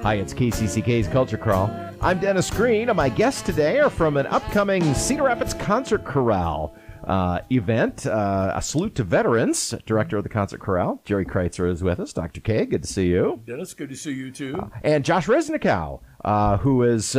Hi, it's KCCK's Culture Crawl. I'm Dennis Green, and my guests today are from an upcoming Cedar Rapids Concert Chorale event. A salute to veterans. Director of the Concert Chorale, Gerry Kreitzer, is with us. Dr. K, good to see you. Dennis, good to see you too. And Josh Reznicow, who is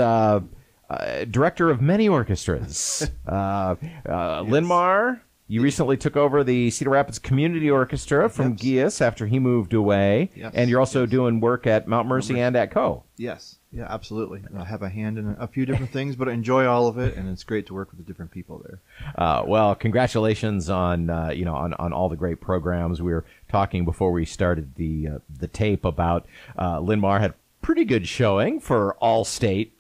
director of many orchestras. Yes. Linmar, you recently took over the Cedar Rapids Community Orchestra from Gies after he moved away. Yes. And you're also doing work at Mount Mercy and at Co. Yes. Yeah, absolutely. I have a hand in a few different things, but I enjoy all of it, and it's great to work with the different people there. Well, congratulations on on all the great programs. We were talking before we started the tape about Linmar had pretty good showing for all state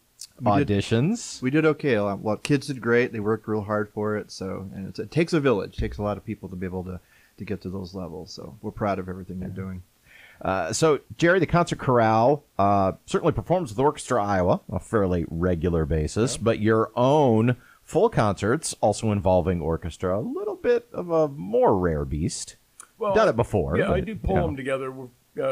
auditions. We did okay. Well, kids did great. They worked real hard for it. So, and it takes a village. It takes a lot of people to be able to get to those levels. So we're proud of everything they're doing. So, Gerry, the Concert Chorale certainly performs with Orchestra Iowa on a fairly regular basis, but your own full concerts, also involving orchestra, a little bit of a more rare beast. Well, done it before. Yeah, but, I do pull them together.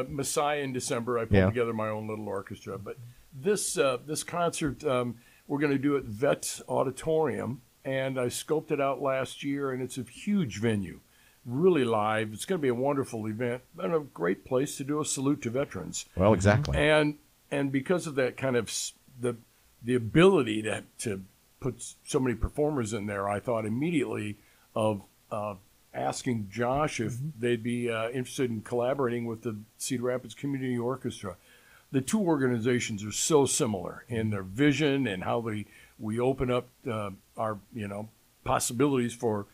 Messiah in December, I pulled together my own little orchestra. But this concert, we're going to do at Vet Auditorium, and I scoped it out last year, and it's a huge venue. Really live. It's going to be a wonderful event and a great place to do a salute to veterans. Well, exactly. And because of that kind of the ability to put so many performers in there, I thought immediately of asking Josh if they'd be interested in collaborating with the Cedar Rapids Community Orchestra. The two organizations are so similar in their vision and how we open up our possibilities for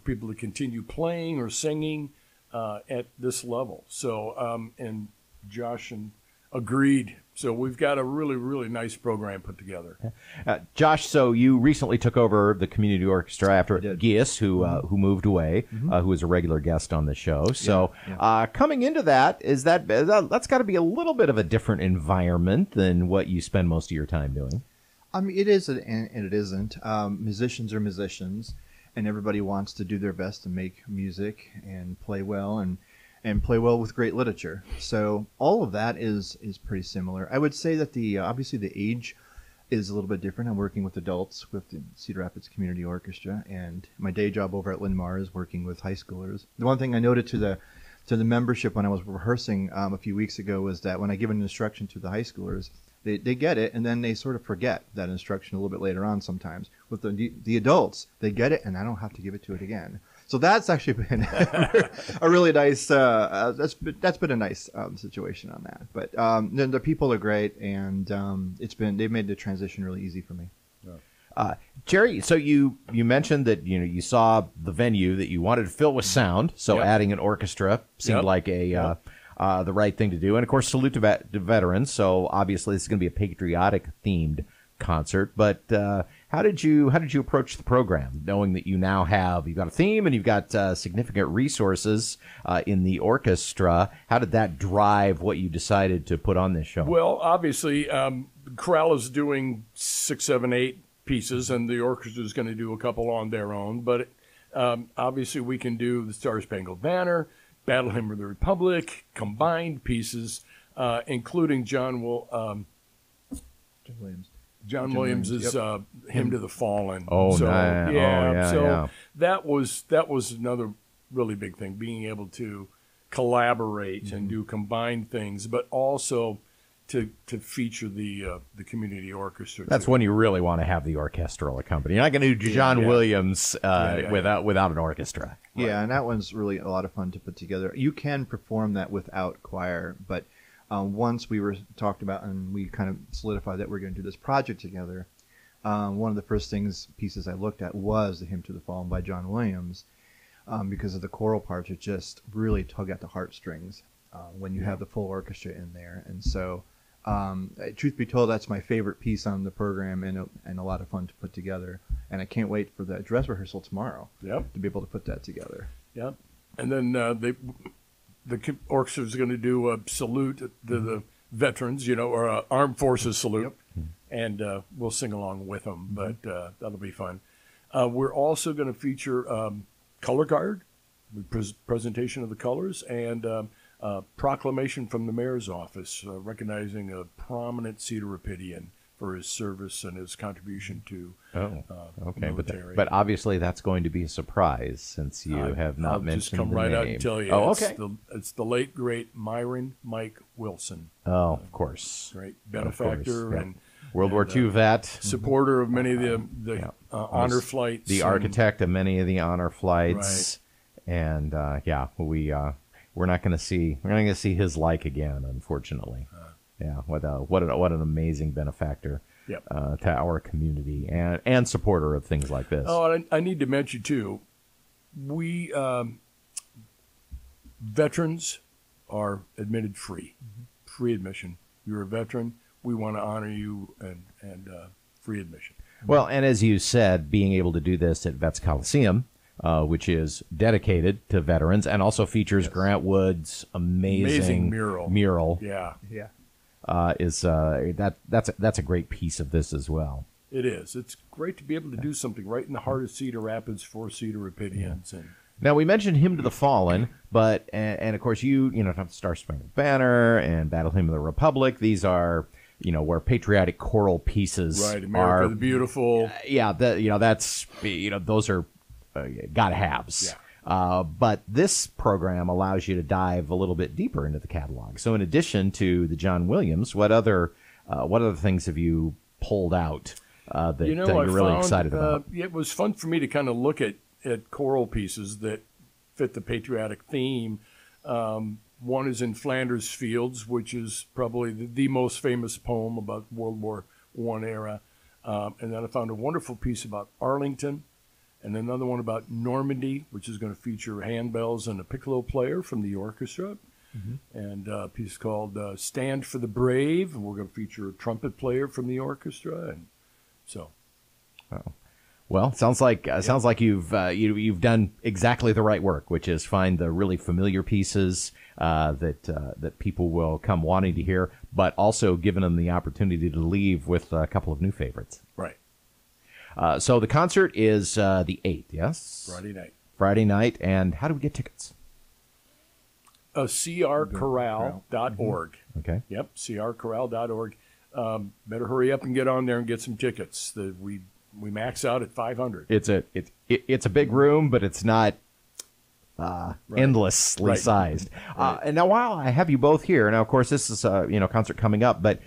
people to continue playing or singing at this level. So, and Josh agreed. So we've got a really, really nice program put together. Josh, so you recently took over the community orchestra after Gies, who moved away, who was a regular guest on the show. So coming into that, that's got to be a little bit of a different environment than what you spend most of your time doing. I mean, it is and it isn't. Musicians are musicians. And everybody wants to do their best to make music and play well and play well with great literature. So all of that is pretty similar. I would say that obviously the age is a little bit different. I'm working with adults with the Cedar Rapids Community Orchestra, and my day job over at Linmar is working with high schoolers. The one thing I noted to the membership when I was rehearsing a few weeks ago was that when I give an instruction to the high schoolers, they get it, and then they sort of forget that instruction a little bit later on sometimes. With the adults, they get it, and I don't have to give it to it again. So that's actually been a really nice, that's been a nice situation on that. But the people are great, and they've made the transition really easy for me. Gerry, so you mentioned that you saw the venue that you wanted to fill with sound, so adding an orchestra seemed like the right thing to do. And, of course, salute to veterans. So, obviously, this is going to be a patriotic-themed concert. But how did you approach the program, knowing that you've got a theme and you've got significant resources in the orchestra? How did that drive what you decided to put on this show? Well, obviously, chorale is doing 6, 7, 8 pieces, and the orchestra is going to do a couple on their own. But obviously, we can do the Star Spangled Banner, Battle Hymn of the Republic, combined pieces, including John Williams' Hymn to the Fallen. That was another really big thing, being able to collaborate and do combined things, but also to feature the community orchestra. That's when you really want to have the orchestral accompaniment. You're not going to do John Williams without an orchestra. Yeah, and that one's really a lot of fun to put together. You can perform that without choir, but once we talked about and we kind of solidified that we're going to do this project together, one of the first pieces I looked at was the Hymn to the Fallen by John Williams, because of the choral parts. It just really tug at the heartstrings when you have the full orchestra in there. And so, truth be told, that's my favorite piece on the program, and a lot of fun to put together. And I can't wait for the dress rehearsal tomorrow to be able to put that together. Yep. And then the orchestra is going to do a salute to the veterans, or armed forces salute, and we'll sing along with them. But that'll be fun. We're also going to feature color guard, the presentation of the colors, and proclamation from the mayor's office recognizing a prominent Cedar Rapidian for his service and his contribution to military. But obviously that's going to be a surprise since you have not mentioned the name. I'll just come right out and tell you. Oh, okay. It's the late, great Myron Mike Wilson. Oh, of course. Great benefactor and World War II vet. Supporter of many of the honor flights. The architect of many of the honor flights. Right. And, we're not going to see his like again, unfortunately. What an amazing benefactor to our community and supporter of things like this. Oh, and I need to mention too, we veterans are admitted free, free admission. You're a veteran, we want to honor you and free admission. Well, and as you said, being able to do this at Vets Coliseum, which is dedicated to veterans and also features Grant Wood's amazing mural. Yeah. That's a great piece of this as well. It is. It's great to be able to do something right in the heart of Cedar Rapids for Cedar Rapidians. And now we mentioned Hymn to the Fallen, but and of course you have Star Spangled Banner and Battle Hymn of the Republic. These are where patriotic choral pieces America the Beautiful. Those are gotta haves. Yeah. But this program allows you to dive a little bit deeper into the catalog. So in addition to the John Williams, what other things have you pulled out that you're really excited about? It was fun for me to kind of look at choral pieces that fit the patriotic theme. One is in Flanders Fields, which is probably the most famous poem about World War I era. And then I found a wonderful piece about Arlington. And another one about Normandy, which is going to feature handbells and a piccolo player from the orchestra. And a piece called Stand for the Brave, and we're going to feature a trumpet player from the orchestra. And so, well, sounds like you've done exactly the right work, which is find the really familiar pieces that people will come wanting to hear, but also giving them the opportunity to leave with a couple of new favorites. Right. So the concert is the 8th, yes? Friday night. And how do we get tickets? crchorale.org. Okay. Yep, crchorale.org. Better hurry up and get on there and get some tickets. We max out at 500. It's a big room, but it's not endlessly sized. And now, while I have you both here, now of course this is a concert coming up, but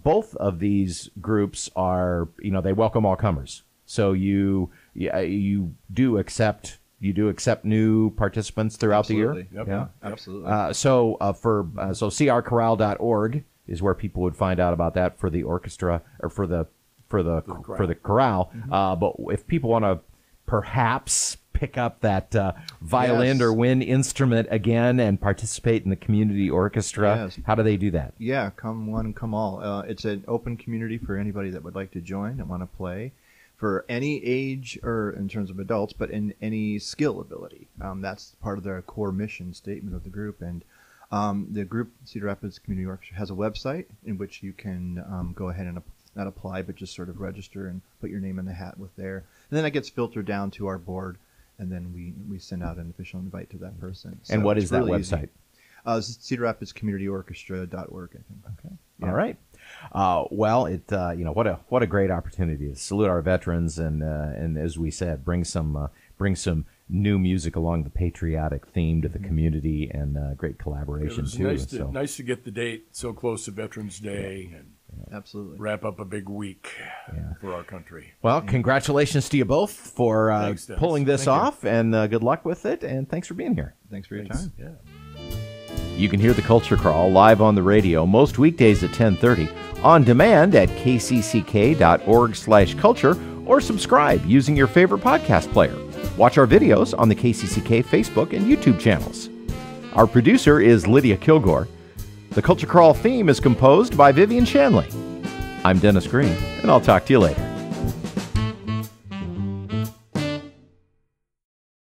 both of these groups are they welcome all comers. So you do accept new participants throughout the year. Yep. Yeah, absolutely. So crchorale.org is where people would find out about that for the orchestra or for the chorale. But if people want to perhaps pick up that violin or wind instrument again and participate in the community orchestra, how do they do that? Yeah, come one, come all. It's an open community for anybody that would like to join and want to play. For any age, or in terms of adults, but in any skill ability. That's part of their core mission statement of the group. And the group, Cedar Rapids Community Orchestra, has a website in which you can go ahead and not apply, but just sort of register and put your name in the hat with there. And then it gets filtered down to our board, and then we send out an official invite to that person. So and what is that website? Cedar Rapids Community Orchestra.org, I think. Okay. Yeah. All right. Well, what a great opportunity to salute our veterans and as we said, bring some new music along the patriotic theme to the community and great collaboration too. Nice to get the date so close to Veterans Day and absolutely wrap up a big week for our country. Well, congratulations to you both for pulling this off, and good luck with it. And thanks for being here. Thanks for your time. Yeah. You can hear the Culture Crawl live on the radio most weekdays at 10:30, on demand at kcck.org/culture, or subscribe using your favorite podcast player. Watch our videos on the KCCK Facebook and YouTube channels. Our producer is Lydia Kilgore. The Culture Crawl theme is composed by Vivian Shanley. I'm Dennis Green, and I'll talk to you later.